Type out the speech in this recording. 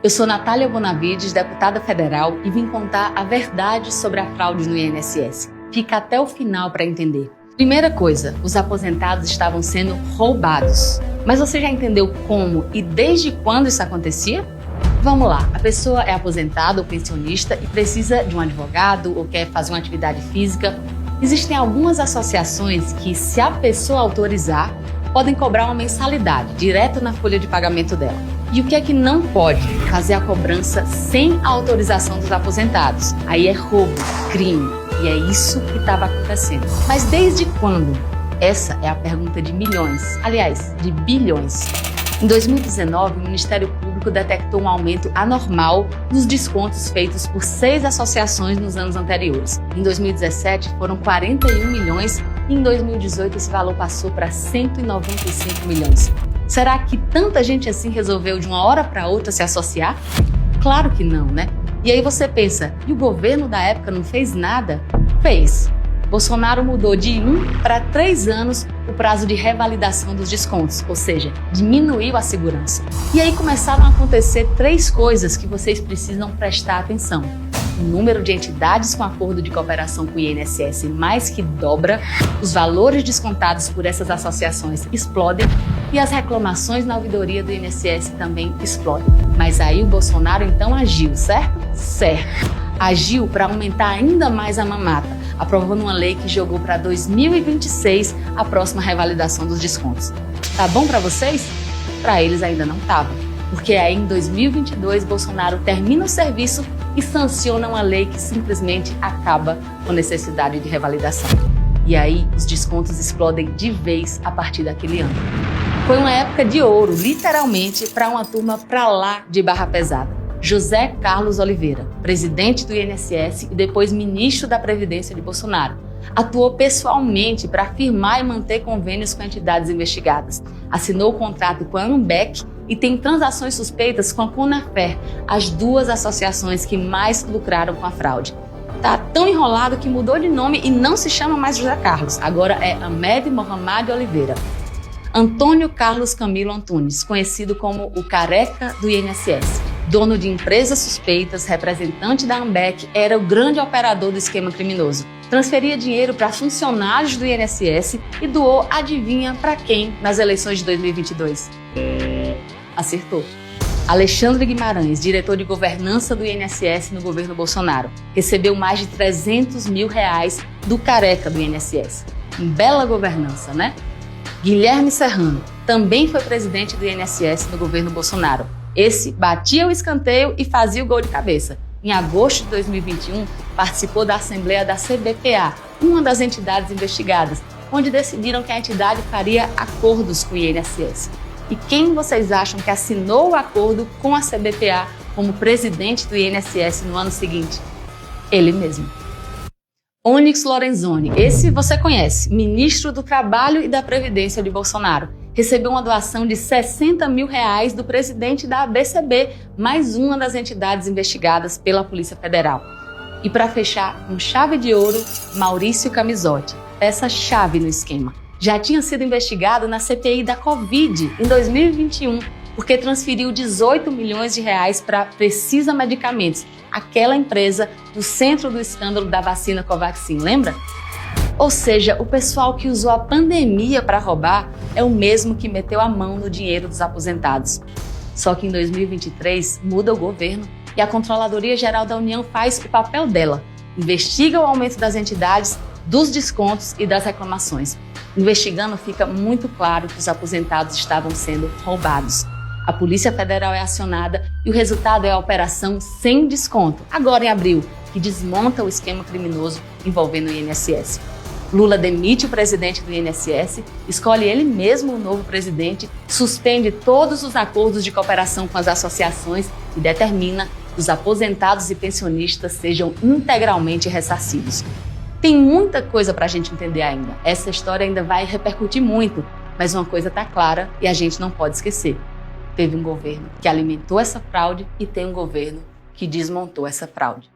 Eu sou Natália Bonavides, deputada federal, e vim contar a verdade sobre a fraude no INSS. Fica até o final para entender. Primeira coisa, os aposentados estavam sendo roubados. Mas você já entendeu como e desde quando isso acontecia? Vamos lá, a pessoa é aposentada ou pensionista e precisa de um advogado ou quer fazer uma atividade física. Existem algumas associações que, se a pessoa autorizar, podem cobrar uma mensalidade direto na folha de pagamento dela. E o que é que não pode? Fazer a cobrança sem a autorização dos aposentados. Aí é roubo, crime. E é isso que estava acontecendo. Mas desde quando? Essa é a pergunta de milhões, aliás, de bilhões. Em 2019, o Ministério Público detectou um aumento anormal nos descontos feitos por 6 associações nos anos anteriores. Em 2017, foram 41 milhões e em 2018 esse valor passou para 195 milhões. Será que tanta gente assim resolveu de uma hora para outra se associar? Claro que não, né? E aí você pensa, e o governo da época não fez nada? Fez. Bolsonaro mudou de 1 para 3 anos o prazo de revalidação dos descontos, ou seja, diminuiu a segurança. E aí começaram a acontecer 3 coisas que vocês precisam prestar atenção. O número de entidades com acordo de cooperação com o INSS mais que dobra, os valores descontados por essas associações explodem e as reclamações na ouvidoria do INSS também explodem. Mas aí o Bolsonaro então agiu, certo? Certo. Agiu para aumentar ainda mais a mamata, aprovando uma lei que jogou para 2026 a próxima revalidação dos descontos. Tá bom para vocês? Para eles ainda não tava, porque aí em 2022 Bolsonaro termina o serviço e sanciona uma lei que simplesmente acaba com a necessidade de revalidação. E aí os descontos explodem de vez a partir daquele ano. Foi uma época de ouro, literalmente, para uma turma pra lá de barra pesada. José Carlos Oliveira, presidente do INSS e depois ministro da Previdência de Bolsonaro, atuou pessoalmente para firmar e manter convênios com entidades investigadas. Assinou o contrato com a Ambev e tem transações suspeitas com a Conafer, as 2 associações que mais lucraram com a fraude. Tá tão enrolado que mudou de nome e não se chama mais José Carlos, agora é Ahmed Mohamed Oliveira. Antônio Carlos Camilo Antunes, conhecido como o Careca do INSS. Dono de empresas suspeitas, representante da Ambev, era o grande operador do esquema criminoso. Transferia dinheiro para funcionários do INSS e doou, adivinha, para quem nas eleições de 2022? Acertou. Alexandre Guimarães, diretor de governança do INSS no governo Bolsonaro, recebeu mais de R$300 mil do Careca do INSS. Bela governança, né? Guilherme Serrano também foi presidente do INSS no governo Bolsonaro. Esse batia o escanteio e fazia o gol de cabeça. Em agosto de 2021, participou da Assembleia da CBPA, uma das entidades investigadas, onde decidiram que a entidade faria acordos com o INSS. E quem vocês acham que assinou o acordo com a CBPA como presidente do INSS no ano seguinte? Ele mesmo. Onyx Lorenzoni, esse você conhece, ministro do Trabalho e da Previdência de Bolsonaro. Recebeu uma doação de R$60 mil do presidente da ABCB, mais uma das entidades investigadas pela Polícia Federal. E para fechar, com chave de ouro, Maurício Camisotti, peça-chave no esquema. Já tinha sido investigado na CPI da Covid em 2021, porque transferiu R$18 milhões para Precisa Medicamentos, aquela empresa do centro do escândalo da vacina Covaxin, lembra? Ou seja, o pessoal que usou a pandemia para roubar é o mesmo que meteu a mão no dinheiro dos aposentados. Só que em 2023 muda o governo e a Controladoria Geral da União faz o papel dela. Investiga o aumento das entidades, dos descontos e das reclamações. Investigando, fica muito claro que os aposentados estavam sendo roubados. A Polícia Federal é acionada e o resultado é a operação sem desconto, agora em abril, que desmonta o esquema criminoso envolvendo o INSS. Lula demite o presidente do INSS, escolhe ele mesmo o novo presidente, suspende todos os acordos de cooperação com as associações e determina que os aposentados e pensionistas sejam integralmente ressarcidos. Tem muita coisa para a gente entender ainda. Essa história ainda vai repercutir muito, mas uma coisa está clara e a gente não pode esquecer. Teve um governo que alimentou essa fraude e tem um governo que desmontou essa fraude.